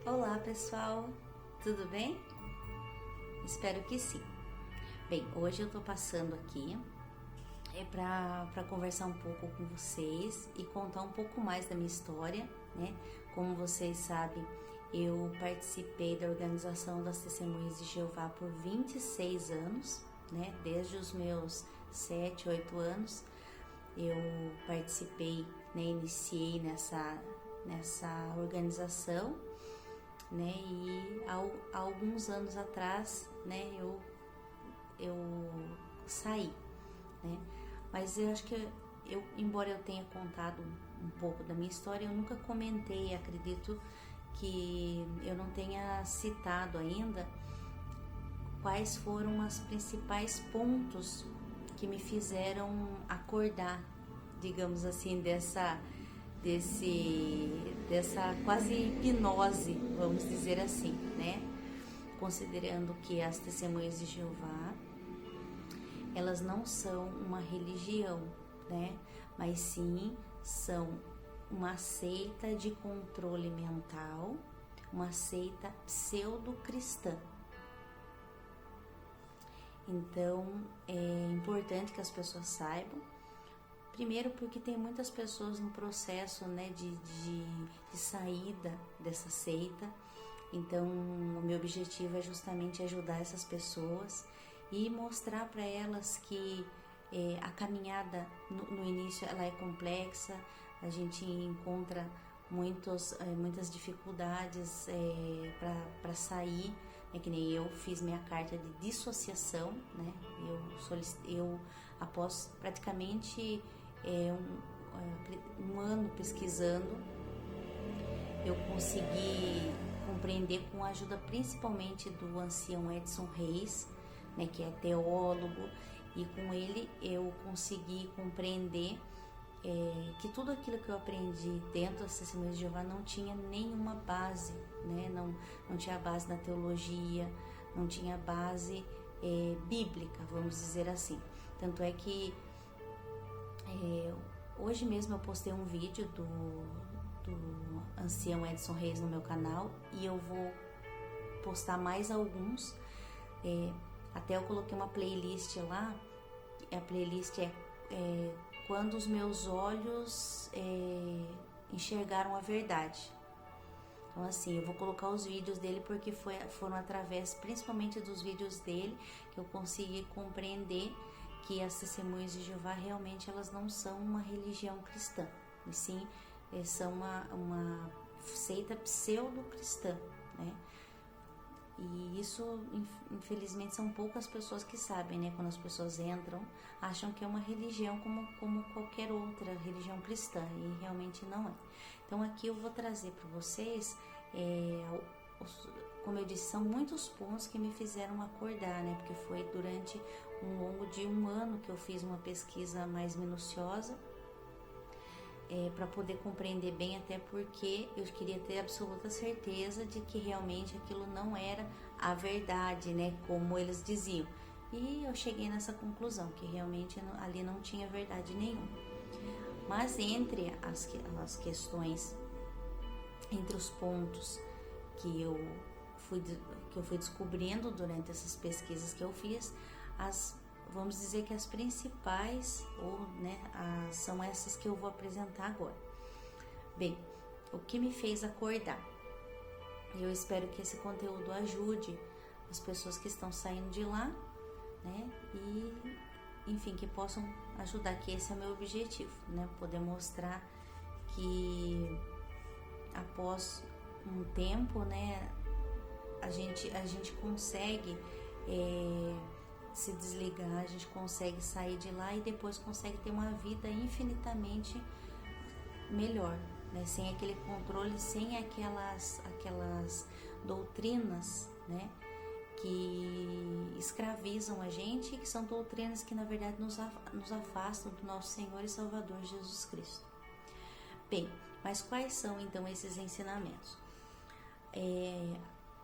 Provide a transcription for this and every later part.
Olá pessoal, tudo bem? Espero que sim. Bem, hoje eu tô passando aqui para conversar um pouco com vocês e contar um pouco mais da minha história, né? Como vocês sabem, eu participei da organização das Testemunhas de Jeová por 26 anos, né? Desde os meus 7, 8 anos eu participei, né? Iniciei nessa organização, né? E há alguns anos atrás, né? Eu saí, né? Mas eu acho que embora eu tenha contado um pouco da minha história, eu nunca comentei, acredito que eu não tenha citado ainda quais foram os principais pontos que me fizeram acordar, digamos assim, dessa quase hipnose, vamos dizer assim, né? Considerando que as Testemunhas de Jeová, elas não são uma religião, né? Mas sim são uma seita de controle mental, uma seita pseudo-cristã. Então é importante que as pessoas saibam. Primeiro porque tem muitas pessoas no processo, né, de saída dessa seita. Então o meu objetivo é justamente ajudar essas pessoas e mostrar para elas que a caminhada no início ela é complexa, a gente encontra muitas dificuldades para sair, que nem eu fiz minha carta de dissociação, né? Eu após praticamente um ano pesquisando, eu consegui compreender com a ajuda principalmente do ancião Edson Reis, né, que é teólogo, e com ele eu consegui compreender que tudo aquilo que eu aprendi dentro das Testemunhas de Jeová não tinha nenhuma base, né? Não tinha base na teologia, não tinha base bíblica, vamos dizer assim. Tanto é que hoje mesmo eu postei um vídeo do ancião Edson Reis no meu canal e eu vou postar mais alguns. Até eu coloquei uma playlist lá. A playlist é Quando os Meus Olhos Enxergaram a Verdade. Então assim, eu vou colocar os vídeos dele porque foram através principalmente dos vídeos dele que eu consegui compreender que as Testemunhas de Jeová realmente elas não são uma religião cristã, e sim são uma seita pseudo-cristã, né? E isso, infelizmente, são poucas pessoas que sabem, né? Quando as pessoas entram, acham que é uma religião como qualquer outra religião cristã, e realmente não é. Então aqui eu vou trazer para vocês, como eu disse, são muitos pontos que me fizeram acordar, né? Porque foi durante um longo de um ano que eu fiz uma pesquisa mais minuciosa, para poder compreender bem, até porque eu queria ter absoluta certeza de que realmente aquilo não era a verdade, né, como eles diziam. E eu cheguei nessa conclusão, que realmente ali não tinha verdade nenhuma. Mas entre as questões, entre os pontos que eu fui descobrindo durante essas pesquisas que eu fiz, vamos dizer que as principais, são essas que eu vou apresentar agora. Bem, o que me fez acordar? Eu espero que esse conteúdo ajude as pessoas que estão saindo de lá, né? E, enfim, que possam ajudar, que esse é o meu objetivo, né? Poder mostrar que após um tempo, né, a gente consegue se desligar, a gente consegue sair de lá e depois consegue ter uma vida infinitamente melhor, né? Sem aquele controle, sem aquelas doutrinas, né, que escravizam a gente, que são doutrinas que na verdade nos afastam do nosso Senhor e Salvador Jesus Cristo. Bem, mas quais são então esses ensinamentos?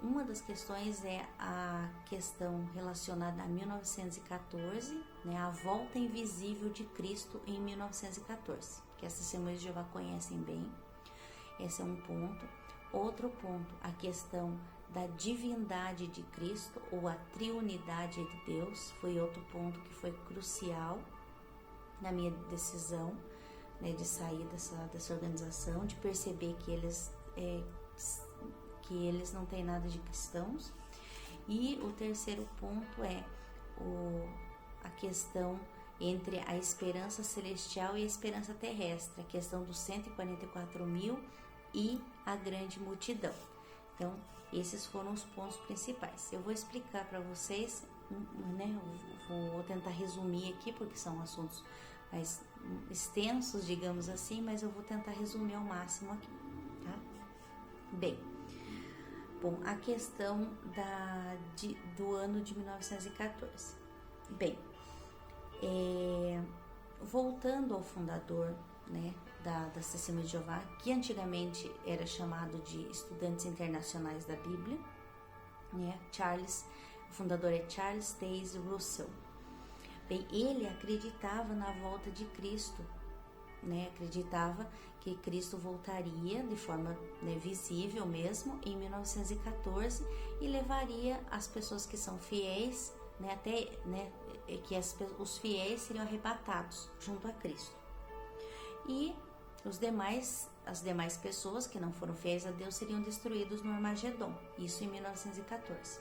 Uma das questões é a questão relacionada a 1914, né, a volta invisível de Cristo em 1914, que as Testemunhas de Jeová conhecem bem. Esse é um ponto. Outro ponto, a questão da divindade de Cristo ou a triunidade de Deus foi outro ponto que foi crucial na minha decisão, né, de sair dessa organização, de perceber que eles não têm nada de cristãos. E o terceiro ponto é a questão entre a esperança celestial e a esperança terrestre, a questão dos 144 mil e a grande multidão. Então, esses foram os pontos principais. Eu vou explicar para vocês, né? Vou tentar resumir aqui, porque são assuntos mais extensos, digamos assim, mas eu vou tentar resumir ao máximo aqui, tá? Bom, a questão do ano de 1914. Bem, voltando ao fundador, né, da Testemunha de Jeová, que antigamente era chamado de Estudantes Internacionais da Bíblia, né, o fundador é Charles Taze Russell. Bem, ele acreditava na volta de Cristo, né, acreditava que Cristo voltaria de forma, né, visível mesmo em 1914 e levaria as pessoas que são fiéis, né, até, né, que os fiéis seriam arrebatados junto a Cristo. E as demais pessoas que não foram fiéis a Deus seriam destruídos no Armagedon, isso em 1914.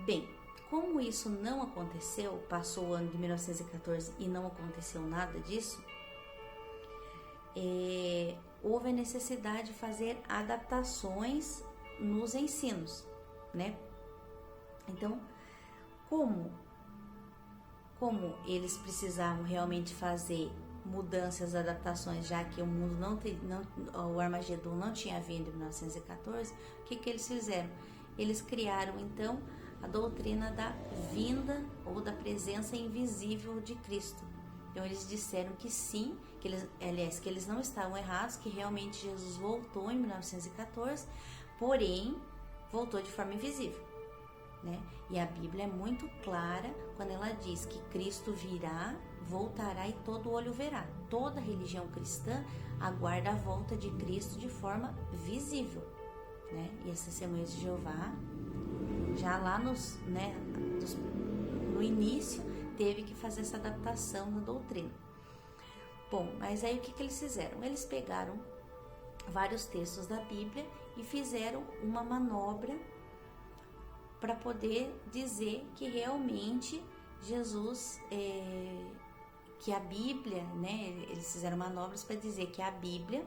Bem, como isso não aconteceu, passou o ano de 1914 e não aconteceu nada disso, houve a necessidade de fazer adaptações nos ensinos, né? Então, como eles precisavam realmente fazer mudanças, adaptações, já que o mundo o Armagedon não tinha vindo em 1914, o que eles fizeram? Eles criaram então a doutrina da vinda ou da presença invisível de Cristo. Então eles disseram que sim, que eles não estavam errados, que realmente Jesus voltou em 1914, porém voltou de forma invisível, né? E a Bíblia é muito clara quando ela diz que Cristo virá, voltará e todo olho verá. Toda religião cristã aguarda a volta de Cristo de forma visível, né? E as Testemunhas de Jeová, já lá no início, teve que fazer essa adaptação na doutrina. Bom, mas aí o que eles fizeram? Eles pegaram vários textos da Bíblia e fizeram uma manobra para poder dizer que realmente Jesus, que a Bíblia, né? Eles fizeram manobras para dizer que a Bíblia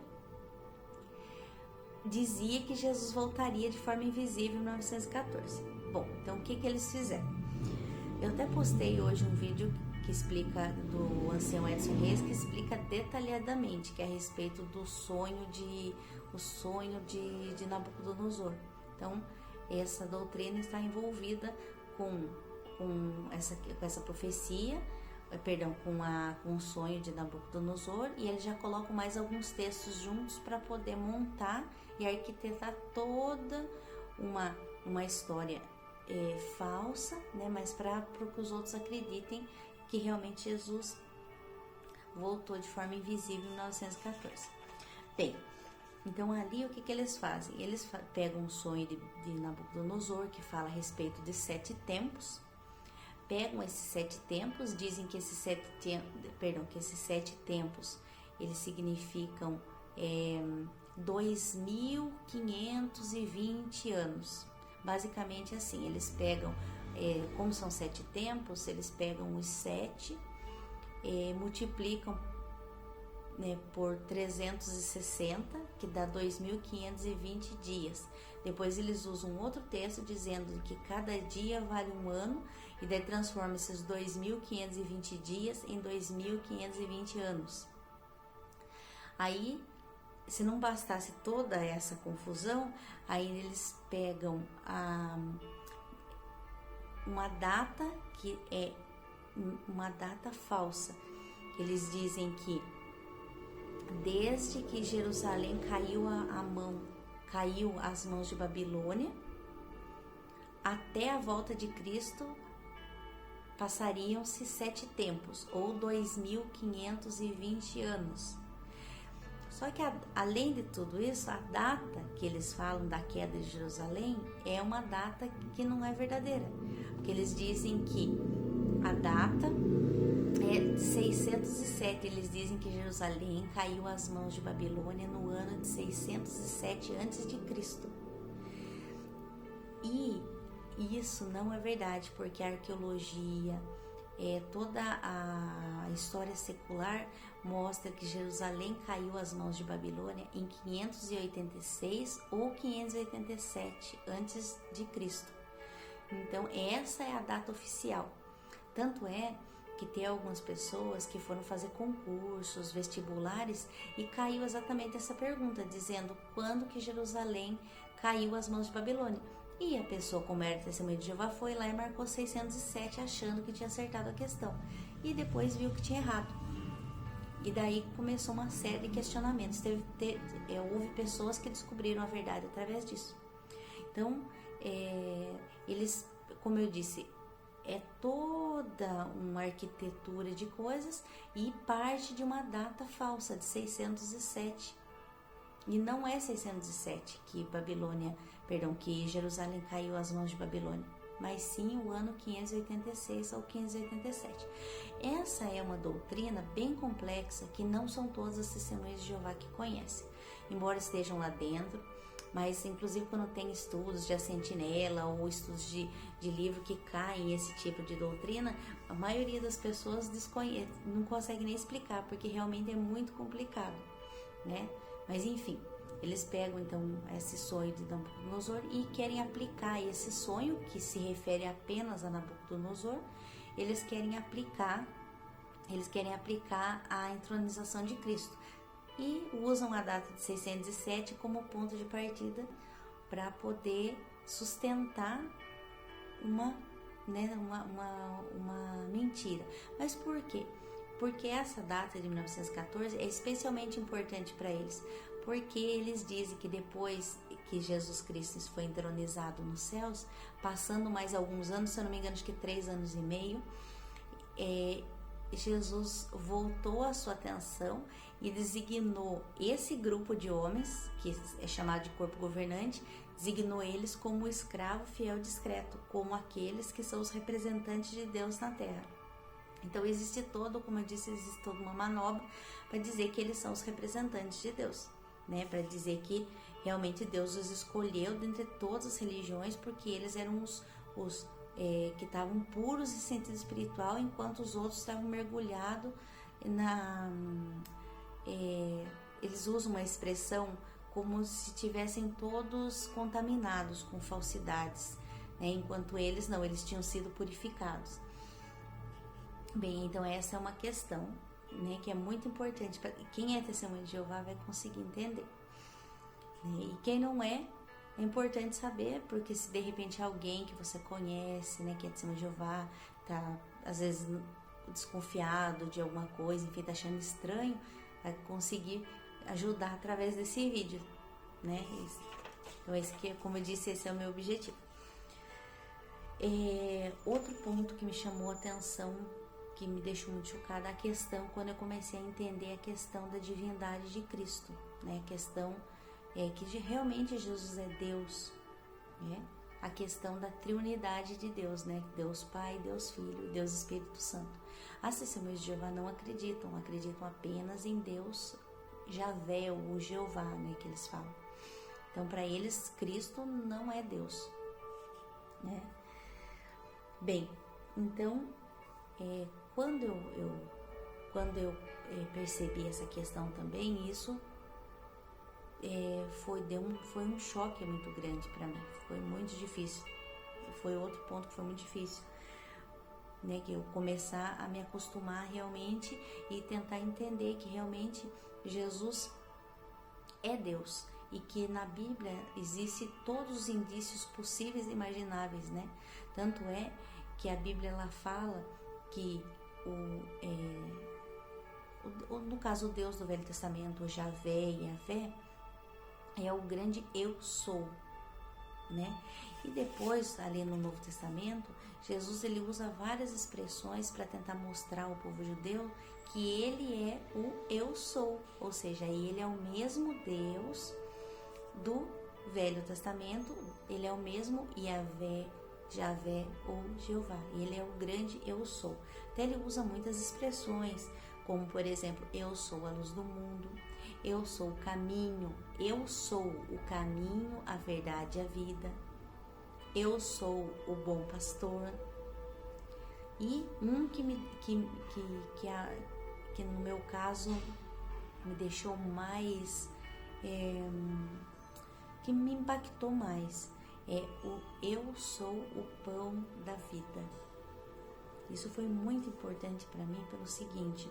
dizia que Jesus voltaria de forma invisível em 1914. Bom, então o que eles fizeram? Eu até postei hoje um vídeo que explica, do ancião Edson Reis, que explica detalhadamente, que é a respeito do sonho de Nabucodonosor. Então, essa doutrina está envolvida com essa profecia, com o sonho de Nabucodonosor, e eles já colocam mais alguns textos juntos para poder montar e arquitetar toda uma história falsa, né, mas para que os outros acreditem que realmente Jesus voltou de forma invisível em 1914. Bem, então ali o que eles fazem? Eles pegam um sonho de Nabucodonosor que fala a respeito de 7 tempos, pegam esses 7 tempos, dizem que esses 7 tempos eles significam 2.520 anos. Basicamente assim, eles pegam, como são 7 tempos, eles pegam os 7, multiplicam, né, por 360, que dá 2.520 dias. Depois eles usam outro texto dizendo que cada dia vale um ano, e daí transforma esses 2.520 dias em 2.520 anos. Aí, se não bastasse toda essa confusão, aí eles pegam uma data que é uma data falsa. Eles dizem que desde que Jerusalém caiu às mãos de Babilônia, até a volta de Cristo, passariam-se 7 tempos, ou 2.520 anos. Só que além de tudo isso, a data que eles falam da queda de Jerusalém é uma data que não é verdadeira, porque eles dizem que a data é 607, eles dizem que Jerusalém caiu às mãos de Babilônia no ano de 607 a.C. E isso não é verdade, porque a arqueologia, toda a história secular mostra que Jerusalém caiu às mãos de Babilônia em 586 ou 587 a.C. Então essa é a data oficial. Tanto é que tem algumas pessoas que foram fazer concursos, vestibulares, e caiu exatamente essa pergunta, dizendo quando que Jerusalém caiu às mãos de Babilônia. E a pessoa, como era testemunha de Jeová, foi lá e marcou 607, achando que tinha acertado a questão. E depois viu que tinha errado. E daí começou uma série de questionamentos. Houve pessoas que descobriram a verdade através disso. Então, eles, como eu disse, é toda uma arquitetura de coisas e parte de uma data falsa de 607. E não é 607 que Jerusalém caiu às mãos de Babilônia, mas sim o ano 586 ou 587. Essa é uma doutrina bem complexa que não são todas as testemunhas de Jeová que conhecem, embora estejam lá dentro. Mas inclusive quando tem estudos de A Sentinela ou estudos de livro que caem esse tipo de doutrina, a maioria das pessoas não consegue nem explicar, porque realmente é muito complicado, né? Mas enfim, eles pegam então esse sonho de Nabucodonosor e querem aplicar esse sonho, que se refere apenas a Nabucodonosor, eles querem aplicar a entronização de Cristo. E usam a data de 607 como ponto de partida para poder sustentar uma mentira. Mas por quê? Porque essa data de 1914 é especialmente importante para eles, porque eles dizem que depois que Jesus Cristo foi entronizado nos céus, passando mais alguns anos, se eu não me engano, acho que 3 anos e meio, Jesus voltou a sua atenção e designou esse grupo de homens, que é chamado de corpo governante, designou eles como escravo fiel e discreto, como aqueles que são os representantes de Deus na terra. Então como eu disse, existe toda uma manobra para dizer que eles são os representantes de Deus, né? Para dizer que realmente Deus os escolheu dentre todas as religiões, porque eles eram os que estavam puros em sentido espiritual, enquanto os outros estavam mergulhados eles usam uma expressão como se tivessem todos contaminados com falsidades, né? Enquanto eles não, eles tinham sido purificados. Bem, então essa é uma questão, né, que é muito importante para quem é testemunha de Jeová vai conseguir entender, né? E quem não é importante saber, porque se de repente alguém que você conhece, né, que é testemunha de Jeová, tá às vezes desconfiado de alguma coisa, enfim, tá achando estranho, vai conseguir ajudar através desse vídeo, né? Então como eu disse, esse é o meu objetivo. Outro ponto que me chamou a atenção, que me deixou muito chocada, a questão, quando eu comecei a entender a questão da divindade de Cristo, né? A questão que realmente Jesus é Deus, né? A questão da triunidade de Deus, né? Deus Pai, Deus Filho, Deus Espírito Santo. As testemunhas de Jeová não acreditam apenas em Deus Javé ou Jeová, né? Que eles falam. Então, para eles, Cristo não é Deus, né? Bem, então, quando eu percebi essa questão também, isso foi um choque muito grande para mim, foi muito difícil, foi outro ponto que foi muito difícil, né, que eu começar a me acostumar realmente e tentar entender que realmente Jesus é Deus e que na Bíblia existe todos os indícios possíveis e imagináveis, né? Tanto é que a Bíblia ela fala que no caso o Deus do Velho Testamento, o Javé e Yavé, é o grande eu sou, né? E depois, ali no Novo Testamento, Jesus ele usa várias expressões para tentar mostrar ao povo judeu que ele é o eu sou, ou seja, ele é o mesmo Deus do Velho Testamento, ele é o mesmo Yahvé, Javé ou Jeová, ele é o grande eu sou. Até ele usa muitas expressões, como por exemplo, eu sou a luz do mundo, eu sou o caminho, eu sou o caminho, a verdade e a vida, eu sou o bom pastor. E um que no meu caso me deixou mais, que me impactou mais, é o eu sou o pão da vida. Isso foi muito importante para mim pelo seguinte,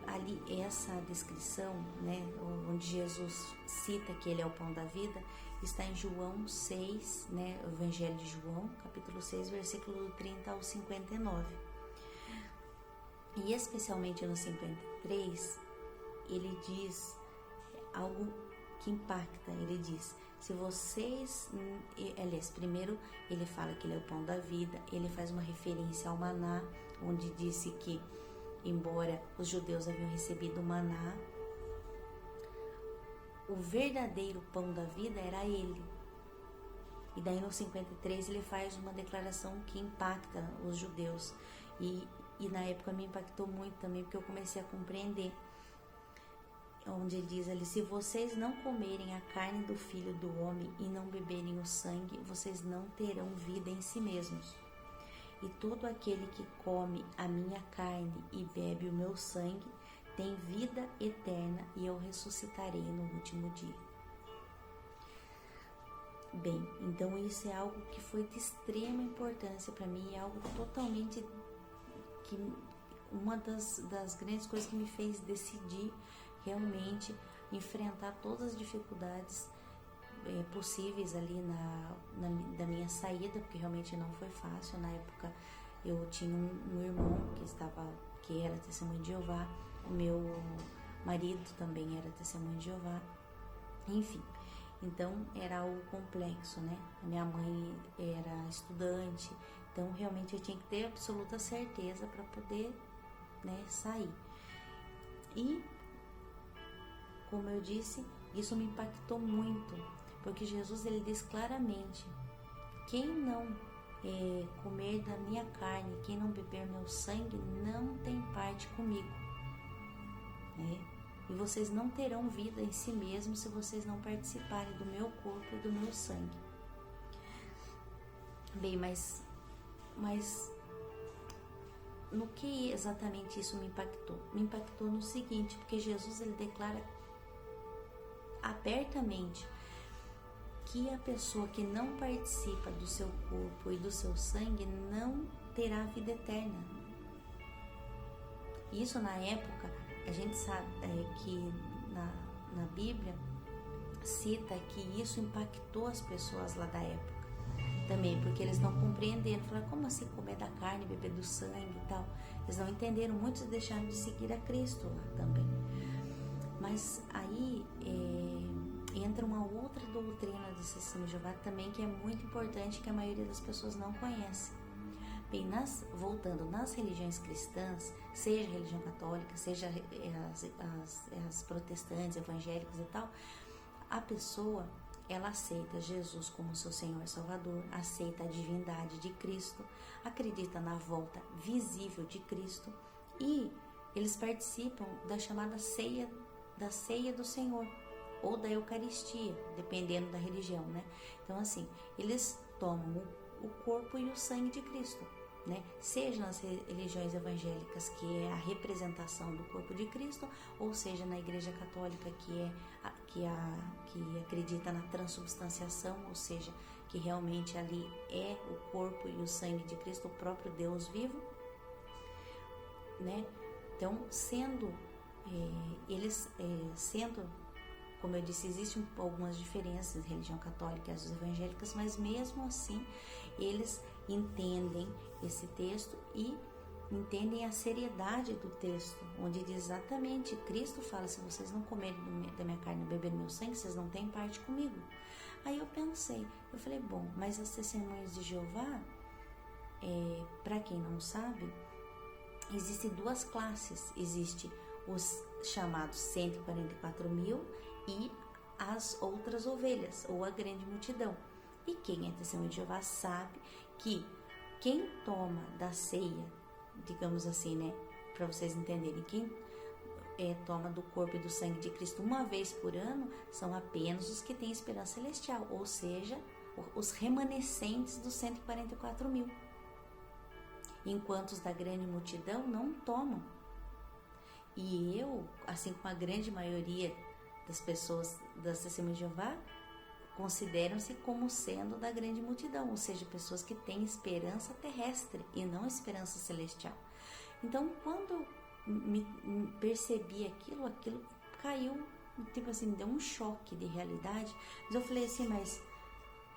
ali essa descrição, né, onde Jesus cita que ele é o pão da vida, está em João 6, né, o Evangelho de João, capítulo 6, versículo 30 ao 59. E especialmente no 53, ele diz algo que impacta, ele diz, se vocês, aliás, primeiro ele fala que ele é o pão da vida, ele faz uma referência ao maná, onde disse que, embora os judeus haviam recebido o maná, o verdadeiro pão da vida era ele. E daí no 53 ele faz uma declaração que impacta os judeus. E na época me impactou muito também, porque eu comecei a compreender. Onde ele diz ali, se vocês não comerem a carne do Filho do Homem e não beberem o sangue, vocês não terão vida em si mesmos. E todo aquele que come a minha carne e bebe o meu sangue tem vida eterna, e eu ressuscitarei no último dia. Bem, então isso é algo que foi de extrema importância para mim, é algo totalmente uma das grandes coisas que me fez decidir realmente enfrentar todas as dificuldades possíveis ali da minha saída, porque realmente não foi fácil. Na época eu tinha um irmão que era testemunho de Jeová, o meu marido também era testemunho de Jeová, enfim, então era algo complexo, né? A minha mãe era estudante, então realmente eu tinha que ter absoluta certeza para poder, né, sair. E como eu disse, isso me impactou muito, porque Jesus ele diz claramente, quem não comer da minha carne, quem não beber meu sangue, não tem parte comigo. E vocês não terão vida em si mesmos se vocês não participarem do meu corpo e do meu sangue. Bem, mas no que exatamente isso me impactou? Me impactou no seguinte, porque Jesus ele declara abertamente que a pessoa que não participa do seu corpo e do seu sangue não terá vida eterna. Isso na época, a gente sabe que na Bíblia cita que isso impactou as pessoas lá da época também, porque eles não compreenderam, falaram, como assim comer da carne, beber do sangue e tal? Eles não entenderam, muitos deixaram de seguir a Cristo lá também. Mas aí entra uma outra doutrina do Testemunho de Jeová também, que é muito importante, que a maioria das pessoas não conhece. Bem, voltando nas religiões cristãs, seja a religião católica, seja as protestantes, evangélicas e tal, a pessoa, ela aceita Jesus como seu Senhor e Salvador, aceita a divindade de Cristo, acredita na volta visível de Cristo, e eles participam da chamada ceia do Senhor, ou da Eucaristia, dependendo da religião, né? Então, assim, eles tomam o corpo e o sangue de Cristo, né? Seja nas religiões evangélicas, que é a representação do corpo de Cristo, ou seja na Igreja Católica, que acredita na transubstanciação, ou seja, que realmente ali é o corpo e o sangue de Cristo, o próprio Deus vivo, né? Então, como eu disse, existem algumas diferenças entre a religião católica e as evangélicas, mas mesmo assim eles entendem esse texto e entendem a seriedade do texto, onde diz exatamente, Cristo fala, se vocês não comerem da minha carne e beberem meu sangue, vocês não têm parte comigo. Aí eu falei, bom, mas as testemunhas de Jeová, para quem não sabe, existem duas classes, existe os chamados 144.000 e as outras ovelhas, ou a grande multidão. E quem é testemunho de Jeová sabe que quem toma da ceia, digamos assim, né, para vocês entenderem, quem toma do corpo e do sangue de Cristo uma vez por ano são apenas os que têm esperança celestial, ou seja, os remanescentes dos 144.000. Enquanto os da grande multidão não tomam. E eu, assim como a grande maioria das pessoas das Testemunhas de Jeová, consideram-se como sendo da grande multidão, ou seja, pessoas que têm esperança terrestre e não esperança celestial. Então, quando me percebi aquilo caiu, tipo assim, deu um choque de realidade. Mas eu falei assim, mas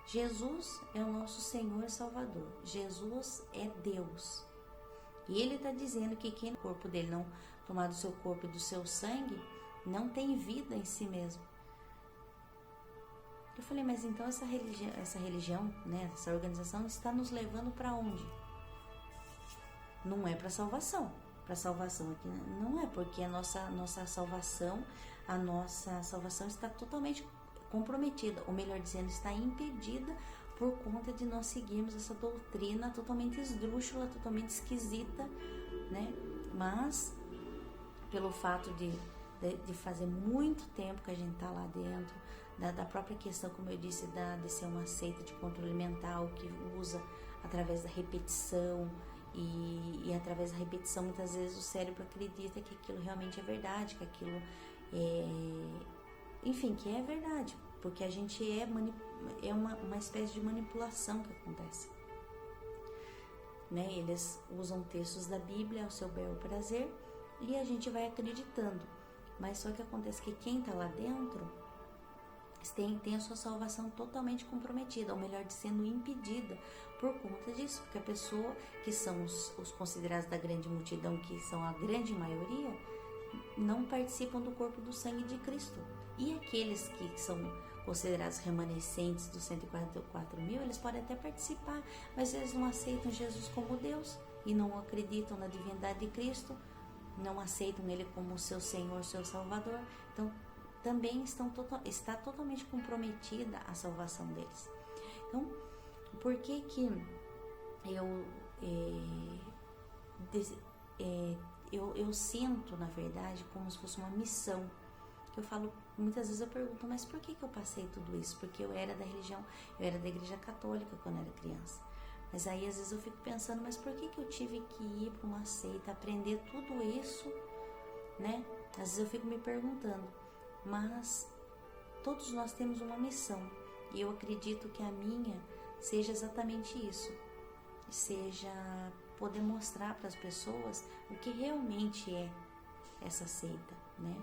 Jesus é o nosso Senhor e Salvador. Jesus é Deus. E Ele está dizendo que quem no corpo dele não tomar do seu corpo e do seu sangue, não tem vida em si mesmo. Eu falei, mas então essa religião, né, essa organização está nos levando para onde? Não é para salvação. Para salvação aqui não é, porque a nossa salvação está totalmente comprometida, ou melhor dizendo, está impedida por conta de nós seguirmos essa doutrina totalmente esdrúxula, totalmente esquisita, né? Mas pelo fato de fazer muito tempo que a gente está lá dentro, da própria questão, como eu disse, de ser uma seita de controle mental que usa através da repetição, e através da repetição muitas vezes o cérebro acredita que aquilo realmente é verdade, que aquilo enfim, que é verdade, porque a gente é uma espécie de manipulação que acontece, né? Eles usam textos da Bíblia ao seu bel prazer e a gente vai acreditando, mas só que acontece que quem está lá dentro tem a sua salvação totalmente comprometida, ou melhor, sendo impedida por conta disso, porque a pessoa, que são os considerados da grande multidão, que são a grande maioria, não participam do corpo e do sangue de Cristo. E aqueles que são considerados remanescentes dos 144.000, eles podem até participar, mas eles não aceitam Jesus como Deus e não acreditam na divindade de Cristo, não aceitam Ele como seu Senhor, seu Salvador. Então, também está totalmente comprometida a salvação deles. Então, por que eu sinto, na verdade, como se fosse uma missão? Que eu falo, muitas vezes eu pergunto, mas por que eu passei tudo isso? Porque eu era da religião, eu era da igreja católica quando era criança. Mas aí às vezes eu fico pensando, mas por que eu tive que ir para uma seita, aprender tudo isso, né? Às vezes eu fico me perguntando, mas todos nós temos uma missão, e eu acredito que a minha seja exatamente isso, seja poder mostrar para as pessoas o que realmente é essa seita, né?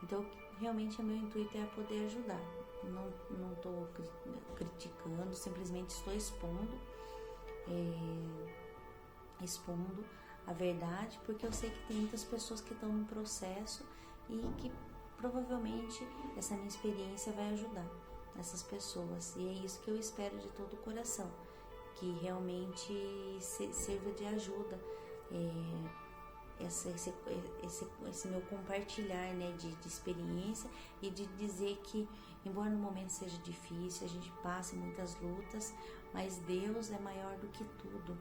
Então, realmente o meu intuito é poder ajudar, não estou criticando, simplesmente estou expondo a verdade, porque eu sei que tem muitas pessoas que estão no processo e que provavelmente essa minha experiência vai ajudar essas pessoas, e é isso que eu espero de todo o coração, que realmente sirva de ajuda esse meu compartilhar, né, de experiência, e de dizer que, embora no momento seja difícil, a gente passe muitas lutas, mas Deus é maior do que tudo,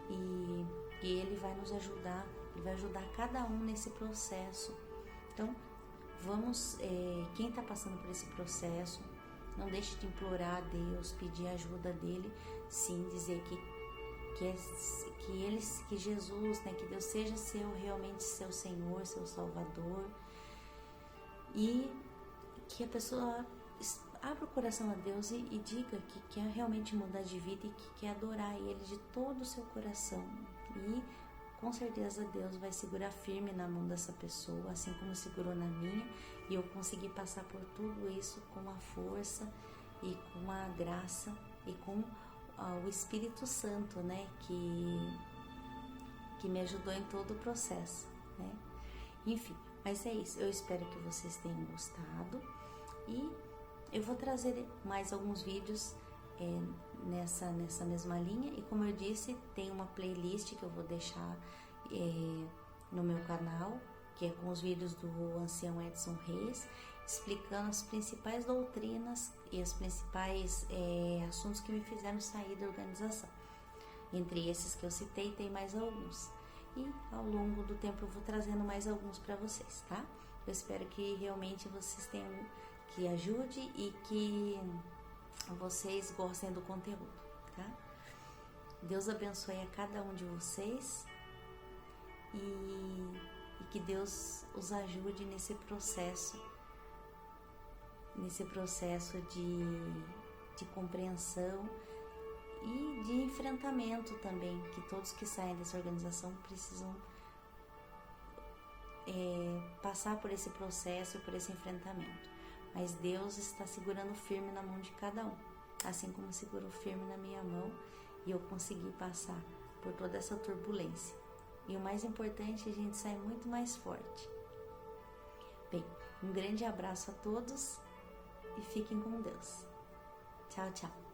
e Ele vai nos ajudar, Ele vai ajudar cada um nesse processo. Então, vamos, quem está passando por esse processo, não deixe de implorar a Deus, pedir a ajuda dele, sim, dizer que Jesus, né, que Deus seja realmente seu Senhor, seu Salvador, e que a pessoa abra o coração a Deus e diga que quer realmente mudar de vida e que quer adorar Ele de todo o seu coração, e com certeza Deus vai segurar firme na mão dessa pessoa, assim como segurou na minha, e eu consegui passar por tudo isso com a força e com a graça e com o Espírito Santo, né, que me ajudou em todo o processo, né? Enfim, mas é isso. Eu espero que vocês tenham gostado, e eu vou trazer mais alguns vídeos nessa mesma linha, e como eu disse, tem uma playlist que eu vou deixar no meu canal, que é com os vídeos do ancião Edson Reis, explicando as principais doutrinas e os principais assuntos que me fizeram sair da organização. Entre esses que eu citei, tem mais alguns. E ao longo do tempo eu vou trazendo mais alguns para vocês, tá? Eu espero que realmente vocês tenham, que ajude e que vocês gostem do conteúdo, tá? Deus abençoe a cada um de vocês e que Deus os ajude nesse processo de compreensão e de enfrentamento também, que todos que saem dessa organização precisam passar por esse processo e por esse enfrentamento. Mas Deus está segurando firme na mão de cada um, assim como segurou firme na minha mão, e eu consegui passar por toda essa turbulência. E o mais importante, a gente sai muito mais forte. Bem, um grande abraço a todos e fiquem com Deus. Tchau, tchau.